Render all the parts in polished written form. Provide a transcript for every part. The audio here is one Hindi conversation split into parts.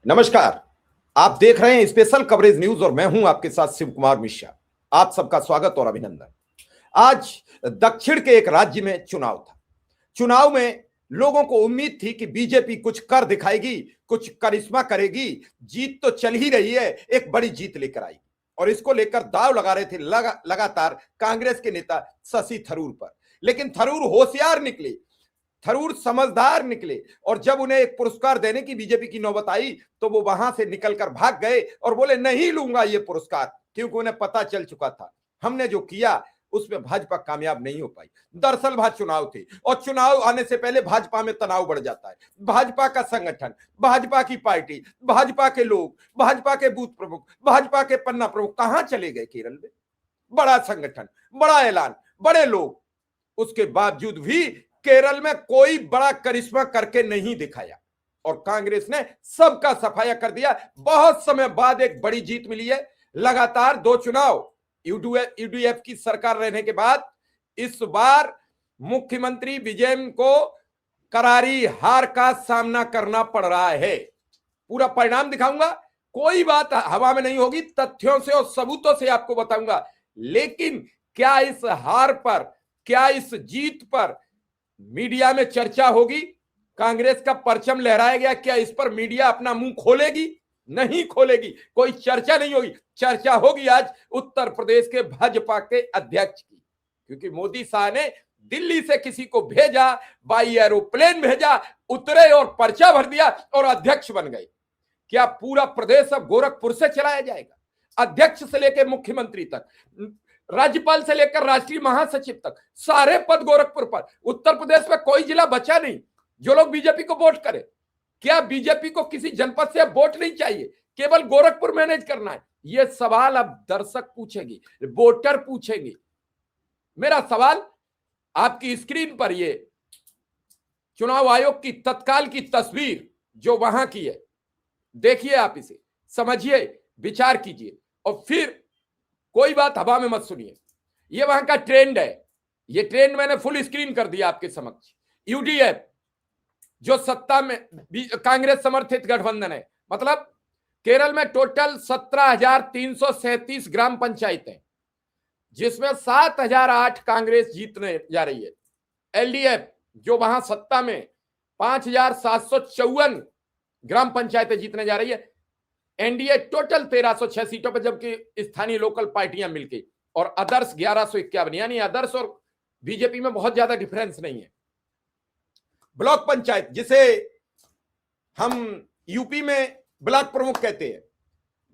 नमस्कार। आप देख रहे हैं स्पेशल कवरेज न्यूज और मैं हूं आपके साथ शिव कुमार मिश्रा। आप सबका स्वागत और अभिनंदन। आज दक्षिण के एक राज्य में चुनाव था। चुनाव में लोगों को उम्मीद थी कि बीजेपी कुछ कर दिखाएगी, कुछ करिश्मा करेगी, जीत तो चल ही रही है, एक बड़ी जीत लेकर आएगी। और इसको लेकर दाव लगा रहे थे लगातार कांग्रेस के नेता शशि थरूर पर। लेकिन थरूर होशियार निकले, थरूर समझदार निकले और जब उन्हें एक पुरस्कार देने की बीजेपी की नौबत आई तो वो वहां से निकलकर भाग गए और बोले नहीं लूंगा ये पुरस्कार, क्योंकि उन्हें पता चल चुका था हमने जो किया उसमें भाजपा कामयाब नहीं हो पाई। दरअसल वहां चुनाव थे और चुनाव आने से पहले भाजपा में तनाव बढ़ जाता है। भाजपा का संगठन, भाजपा की पार्टी, भाजपा के लोग, भाजपा के बूथ प्रमुख, भाजपा के पन्ना प्रमुख कहां चले गए केरल में? बड़ा संगठन, बड़ा ऐलान, बड़े लोग, उसके बावजूद भी केरल में कोई बड़ा करिश्मा करके नहीं दिखाया और कांग्रेस ने सबका सफाया कर दिया। बहुत समय बाद एक बड़ी जीत मिली है। लगातार 2 चुनाव यूडीएफ की सरकार रहने के बाद इस बार मुख्यमंत्री विजयन को करारी हार का सामना करना पड़ रहा है। पूरा परिणाम दिखाऊंगा, कोई बात हवा में नहीं होगी, तथ्यों से और सबूतों से आपको बताऊंगा। लेकिन क्या इस हार पर, क्या इस जीत पर मीडिया में चर्चा होगी? कांग्रेस का परचम लहराया गया, क्या इस पर मीडिया अपना मुंह खोलेगी? नहीं खोलेगी, कोई चर्चा नहीं होगी। चर्चा होगी आज उत्तर प्रदेश के भाजपा के अध्यक्ष की, क्योंकि मोदी साहब ने दिल्ली से किसी को भेजा, बाई एरोप्लेन भेजा, उतरे और पर्चा भर दिया और अध्यक्ष बन गए। क्या पूरा प्रदेश अब गोरखपुर से चलाया जाएगा? अध्यक्ष से लेकर मुख्यमंत्री तक, राज्यपाल से लेकर राष्ट्रीय महासचिव तक, सारे पद गोरखपुर पर। उत्तर प्रदेश में कोई जिला बचा नहीं जो लोग बीजेपी को वोट करें। क्या बीजेपी को किसी जनपद से वोट नहीं चाहिए, केवल गोरखपुर मैनेज करना है? यह सवाल अब दर्शक पूछेंगे, वोटर पूछेंगे। मेरा सवाल, आपकी स्क्रीन पर ये चुनाव आयोग की तत्काल की तस्वीर जो वहां की है, देखिए, आप इसे समझिए, विचार कीजिए और फिर कोई बात हवा में मत सुनिए। ये वहां का ट्रेंड है। ये ट्रेंड मैंने फुल स्क्रीन कर दिया आपके समक्ष। यूडीएफ जो सत्ता में कांग्रेस समर्थित गठबंधन है, मतलब केरल में टोटल 17,337 ग्राम पंचायतें, जिसमें 7,008 कांग्रेस जीतने जा रही है। एलडीएफ जो वहां सत्ता में 5,754 ग्राम पंचायतें जीतने जा रही है। एनडीए टोटल 1306 सीटों पर, जबकि स्थानीय लोकल पार्टियां मिलकर, और अदर्स 1151, यानी अदर्स और बीजेपी में बहुत ज्यादा डिफरेंस नहीं है। ब्लॉक पंचायत, जिसे हम यूपी में ब्लॉक प्रमुख कहते हैं,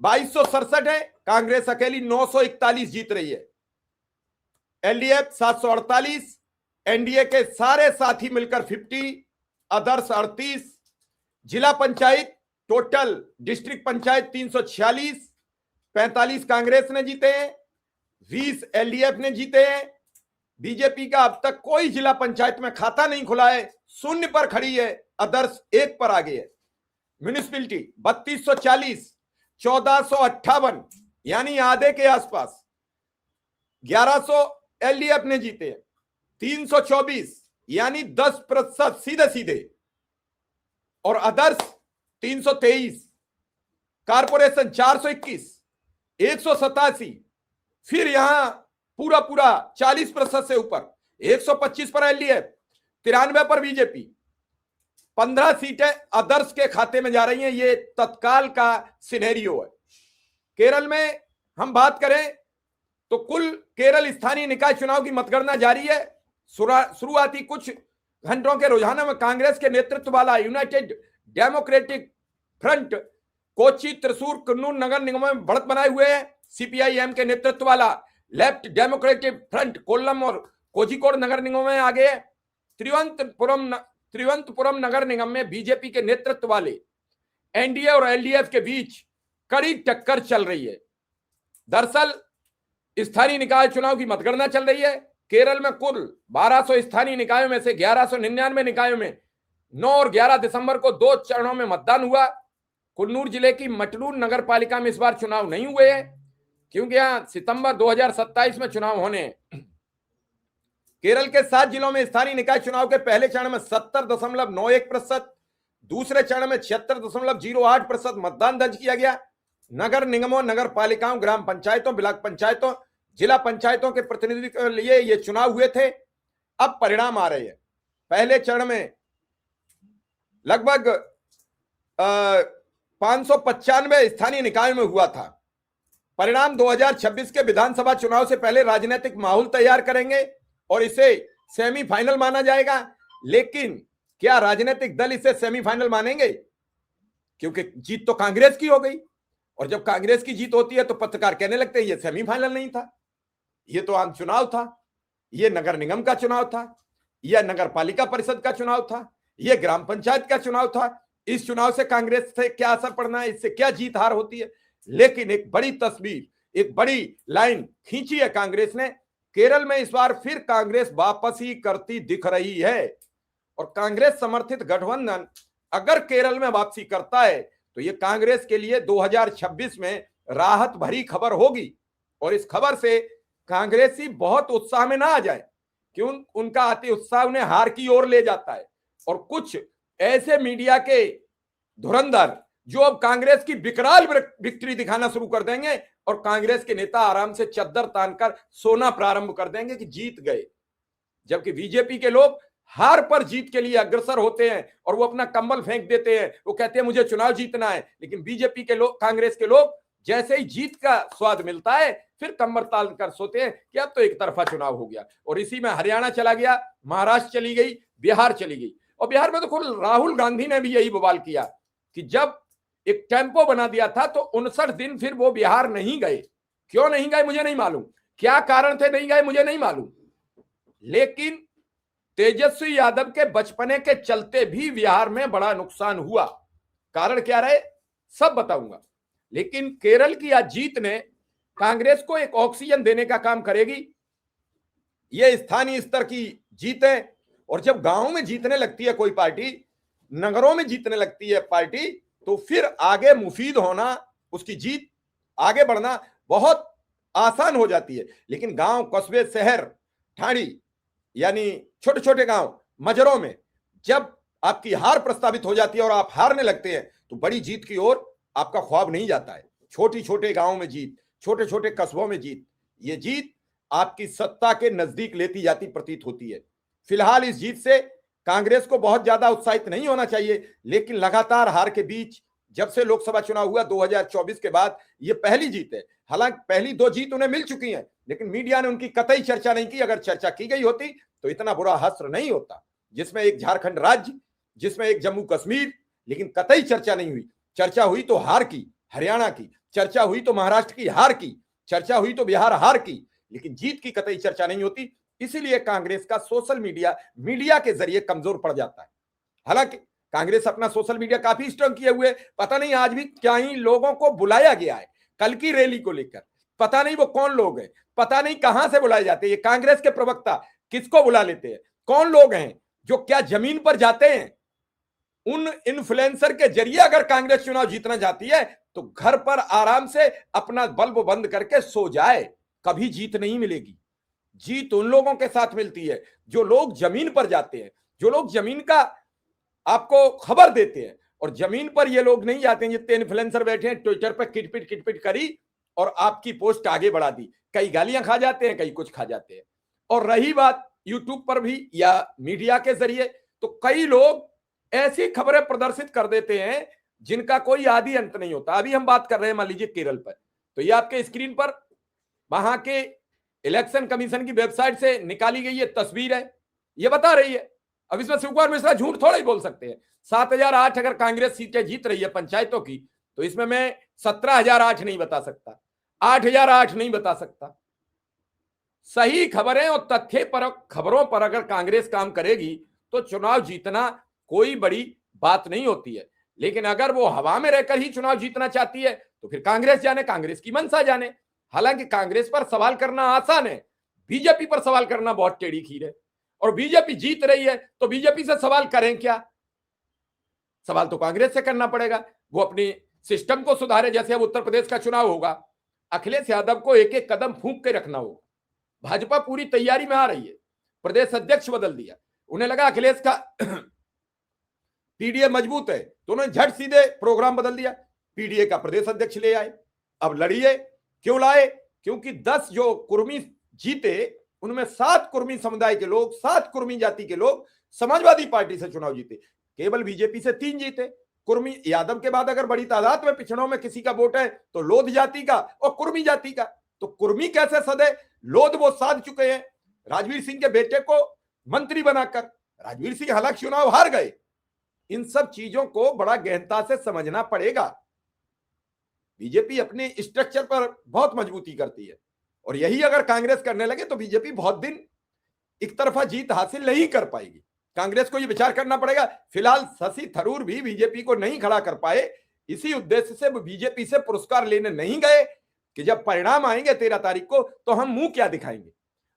2267 है। कांग्रेस अकेली 941 जीत रही है, एलडीएफ 748, एनडीए के सारे साथी मिलकर 50, अदर्स 38। जिला पंचायत टोटल डिस्ट्रिक्ट पंचायत 346, 45 कांग्रेस ने जीते हैं, 20 एलडीएफ ने जीते हैं। बीजेपी का अब तक कोई जिला पंचायत में खाता नहीं खुला है, 0 पर खड़ी है, अदर्स 1 पर आगे है। म्यूनिसिपैलिटी 3240, 1458, यानी आधे के आसपास, 1100 एलडीएफ ने जीते हैं, 324 यानी 10% सीधे सीधे, और अदर्स 323, कारपोरेशन 421, 187, फिर यहां पूरा 40% से ऊपर, 125 पर एलडीएफ, 93 पर बीजेपी, 15 सीटें अदर्स के खाते में जा रही हैं। ये तत्काल का सिनेरियो है। केरल में हम बात करें तो कुल केरल स्थानीय निकाय चुनाव की मतगणना जारी है। शुरुआती कुछ घंटों के रुझानों में कांग्रेस के नेतृत्व वाला United Democratic Front Kochi, Thrissur, Kannur नगर निगमों में बढ़त बनाए हुए है। सीपीआईएम के नेतृत्व वाला लेफ्ट डेमोक्रेटिक फ्रंट कोल्लम और कोझिकोड नगर निगमों में आगे है। त्रिवंतपुरम नगर निगम में बीजेपी के नेतृत्व वाले एनडीए और एलडीएफ के बीच कड़ी टक्कर चल रही है। दरअसल स्थानीय निकाय चुनाव की मतगणना चल रही है। केरल में कुल 1200 स्थानीय निकायों में से 1199 निकायों में 9 और 11 दिसंबर को 2 चरणों में मतदान हुआ। कुन्नूर जिले की मटलूर नगर पालिका में इस बार चुनाव नहीं हुए हैं, क्योंकि यहां सितंबर 2027 में चुनाव होने हैं। केरल के 7 जिलों में स्थानीय निकाय चुनाव के पहले चरण में 70.91%, दूसरे चरण में 76.08% मतदान दर्ज किया गया। नगर निगमों, नगर पालिकाओं, ग्राम पंचायतों, ब्लॉक पंचायतों, जिला पंचायतों के प्रतिनिधि के लिए ये चुनाव हुए थे। अब परिणाम आ रहे हैं। पहले चरण में लगभग 595 स्थानीय निकाय में हुआ था। परिणाम 2026 के विधानसभा चुनाव से पहले राजनीतिक माहौल तैयार करेंगे और इसे सेमीफाइनल माना जाएगा। लेकिन क्या राजनीतिक दल इसे सेमीफाइनल मानेंगे? क्योंकि जीत तो कांग्रेस की हो गई, और जब कांग्रेस की जीत होती है तो पत्रकार कहने लगते हैं ये सेमीफाइनल नहीं था, ये तो आम चुनाव था, ये नगर निगम का चुनाव था, यह नगर पालिका परिषद का चुनाव था, यह ग्राम पंचायत का चुनाव था। इस चुनाव से कांग्रेस से क्या असर पड़ना है, इससे क्या जीत हार होती है? लेकिन एक बड़ी तस्वीर, एक बड़ी लाइन खींची है कांग्रेस ने। केरल में इस बार फिर कांग्रेस वापसी करती दिख रही है, और कांग्रेस समर्थित गठबंधन अगर केरल में वापसी करता है तो यह कांग्रेस के लिए 2026 में राहत भरी खबर होगी। और इस खबर से कांग्रेसी बहुत उत्साह में ना आ जाए, क्यों? उनका अति उत्साह उन्हें हार की ओर ले जाता है। और कुछ ऐसे मीडिया के धुरंधर जो अब कांग्रेस की विकराल विक्ट्री दिखाना शुरू कर देंगे, और कांग्रेस के नेता आराम से चद्दर तानकर सोना प्रारंभ कर देंगे कि जीत गए। जबकि बीजेपी के लोग हार पर जीत के लिए अग्रसर होते हैं और वो अपना कंबल फेंक देते हैं, वो कहते हैं मुझे चुनाव जीतना है। लेकिन बीजेपी के लोग, कांग्रेस के लोग जैसे ही जीत का स्वाद मिलता है फिर कंबल ताल कर सोते हैं कि अब तो एक तरफा चुनाव हो गया। और इसी में हरियाणा चला गया, महाराष्ट्र चली गई, बिहार चली गई। और बिहार में तो खुद राहुल गांधी ने भी यही बवाल किया कि जब एक टेम्पो बना दिया था तो 59 दिन फिर वो बिहार नहीं गए। क्यों नहीं गए मुझे नहीं मालूम, क्या कारण थे नहीं गए मुझे नहीं मालूम, लेकिन तेजस्वी यादव के बचपने के चलते भी बिहार में बड़ा नुकसान हुआ। कारण क्या रहे सब बताऊंगा। लेकिन केरल की आज जीत ने कांग्रेस को एक ऑक्सीजन देने का काम करेगी। यह स्थानीय स्तर की जीत है, और जब गांव में जीतने लगती है कोई पार्टी, नगरों में जीतने लगती है पार्टी, तो फिर आगे मुफीद होना, उसकी जीत आगे बढ़ना बहुत आसान हो जाती है। लेकिन गांव, कस्बे, शहर, ठाड़ी यानी छोटे छोटे गांव, मजरों में जब आपकी हार प्रस्तावित हो जाती है और आप हारने लगते हैं तो बड़ी जीत की ओर आपका ख्वाब नहीं जाता है। छोटी छोटे गांव में जीत, छोटे छोटे कस्बों में जीत, ये जीत आपकी सत्ता के नजदीक लेती जाती प्रतीत होती है। फिलहाल इस जीत से कांग्रेस को बहुत ज्यादा उत्साहित नहीं होना चाहिए, लेकिन लगातार हार के बीच जब से लोकसभा चुनाव हुआ 2024 के बाद ये पहली जीत है। हालांकि पहली 2 जीत उन्हें मिल चुकी हैं, लेकिन मीडिया ने उनकी कतई चर्चा नहीं की। अगर चर्चा की गई होती तो इतना बुरा हश्र नहीं होता, जिसमें एक झारखंड राज्य, जिसमें एक जम्मू कश्मीर, लेकिन कतई चर्चा नहीं हुई। चर्चा हुई तो हार की हरियाणा की, चर्चा हुई तो महाराष्ट्र की हार की, चर्चा हुई तो बिहार हार की, लेकिन जीत की कतई चर्चा नहीं होती। इसीलिए कांग्रेस का सोशल मीडिया के जरिए कमजोर पड़ जाता है। हालांकि कांग्रेस अपना सोशल मीडिया काफी स्ट्रांग किए हुए, पता नहीं आज भी क्या ही लोगों को बुलाया गया है कल की रैली को लेकर। पता नहीं वो कौन लोग हैं, पता नहीं कहां से बुलाए जाते हैं। ये कांग्रेस के प्रवक्ता किसको बुला लेते हैं, कौन लोग हैं जो क्या जमीन पर जाते हैं? उन इन्फ्लुएंसर के जरिए अगर कांग्रेस चुनाव जीतना चाहती है तो घर पर आराम से अपना बल्ब बंद करके सो जाए, कभी जीत नहीं मिलेगी। जीत उन लोगों के साथ मिलती है जो लोग जमीन पर जाते हैं, जो लोग जमीन का आपको खबर देते हैं। और जमीन पर ये लोग नहीं जाते हैं जितने इन्फ्लुएंसर बैठे हैं ट्विटर पर किटपिट करी और आपकी पोस्ट आगे बढ़ा दी। कई गालियां खा जाते हैं, कई कुछ खा जाते हैं। और रही बात यूट्यूब पर भी या मीडिया के जरिए, तो कई लोग ऐसी खबरें प्रदर्शित कर देते हैं जिनका कोई आदि अंत नहीं होता। अभी हम बात कर रहे हैं मान लीजिए केरल पर, तो ये आपके स्क्रीन पर वहां के इलेक्शन कमीशन की वेबसाइट से निकाली गई ये तस्वीर है, ये बता रही है। अब इसमें शिव कुमार मिश्रा झूठ थोड़ा ही बोल सकते हैं। 7008 अगर कांग्रेस सीटें जीत रही है पंचायतों की, तो इसमें मैं 17,008 नहीं बता सकता, 8,008 नहीं बता सकता। सही खबरें और तथ्य पर खबरों पर अगर कांग्रेस काम करेगी तो चुनाव जीतना कोई बड़ी बात नहीं होती है। लेकिन अगर वो हवा में रहकर ही चुनाव जीतना चाहती है तो फिर कांग्रेस जाने, कांग्रेस की मंशा जाने। हालांकि कांग्रेस पर सवाल करना आसान है, बीजेपी पर सवाल करना बहुत टेढ़ी खीर है। और बीजेपी जीत रही है तो बीजेपी से सवाल करें क्या? सवाल तो कांग्रेस से करना पड़ेगा, वो अपनी सिस्टम को सुधारे। जैसे अब उत्तर प्रदेश का चुनाव होगा, अखिलेश यादव को एक एक कदम फूंक के रखना होगा। भाजपा पूरी तैयारी में आ रही है, प्रदेश अध्यक्ष बदल दिया, उन्हें लगा अखिलेश का पीडीए मजबूत है तो उन्होंने झट सीधे प्रोग्राम बदल दिया, पीडीए का प्रदेश अध्यक्ष ले आए। अब लड़िए, क्यों लाए? क्योंकि 10 जो कुर्मी जीते उनमें 7 कुर्मी समुदाय के लोग, 7 कुर्मी जाति के लोग समाजवादी पार्टी से चुनाव जीते, केवल बीजेपी से 3 जीते। कुर्मी यादव के बाद अगर बड़ी तादाद में पिछड़ों में किसी का वोट है तो लोध जाति का और कुर्मी जाति का, तो कुर्मी कैसे सदे? लोध वो साध चुके हैं राजवीर सिंह के बेटे को मंत्री बनाकर। राजवीर सिंह हालांकि चुनाव हार गए। इन सब चीजों को बड़ा गहनता से समझना पड़ेगा। बीजेपी अपने स्ट्रक्चर पर बहुत मजबूती करती है और यही अगर कांग्रेस करने लगे तो बीजेपी बहुत दिन एक तरफा जीत हासिल नहीं कर पाएगी। कांग्रेस को यह विचार करना पड़ेगा। फिलहाल शशि थरूर भी बीजेपी को नहीं खड़ा कर पाए, इसी उद्देश्य से वो बीजेपी से पुरस्कार लेने नहीं गए कि जब परिणाम आएंगे 13 तारीख को तो हम मुंह क्या दिखाएंगे।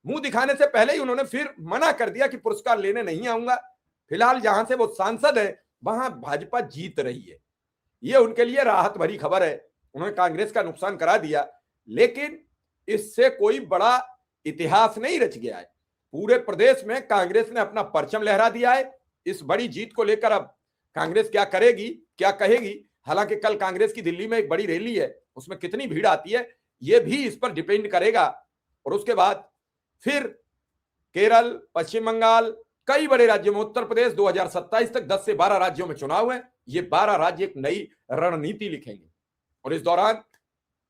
मुंह दिखाने से पहले ही उन्होंने फिर मना कर दिया कि पुरस्कार लेने नहीं आऊंगा। फिलहाल जहां से वो सांसद है वहां भाजपा जीत रही है, ये उनके लिए राहत भरी खबर है। उन्होंने कांग्रेस का नुकसान करा दिया, लेकिन इससे कोई बड़ा इतिहास नहीं रच गया है। पूरे प्रदेश में कांग्रेस ने अपना परचम लहरा दिया है। इस बड़ी जीत को लेकर अब कांग्रेस क्या करेगी, क्या कहेगी? हालांकि कल कांग्रेस की दिल्ली में एक बड़ी रैली है, उसमें कितनी भीड़ आती है यह भी इस पर डिपेंड करेगा। और उसके बाद फिर केरल, पश्चिम बंगाल, कई बड़े राज्यों में, उत्तर प्रदेश 2027 तक 10 से 12 राज्यों में चुनाव है। ये 12 राज्य एक नई रणनीति लिखेंगे और इस दौरान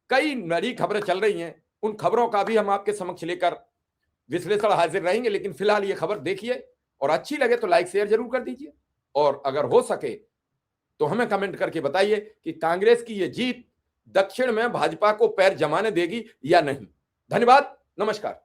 कई नई खबरें चल रही हैं। उन खबरों का भी हम आपके समक्ष लेकर विश्लेषण हाजिर रहेंगे। लेकिन फिलहाल ये खबर देखिए और अच्छी लगे तो लाइक शेयर जरूर कर दीजिए और अगर हो सके तो हमें कमेंट करके बताइए कि कांग्रेस की ये जीत दक्षिण में भाजपा को पैर जमाने देगी या नहीं। धन्यवाद, नमस्कार।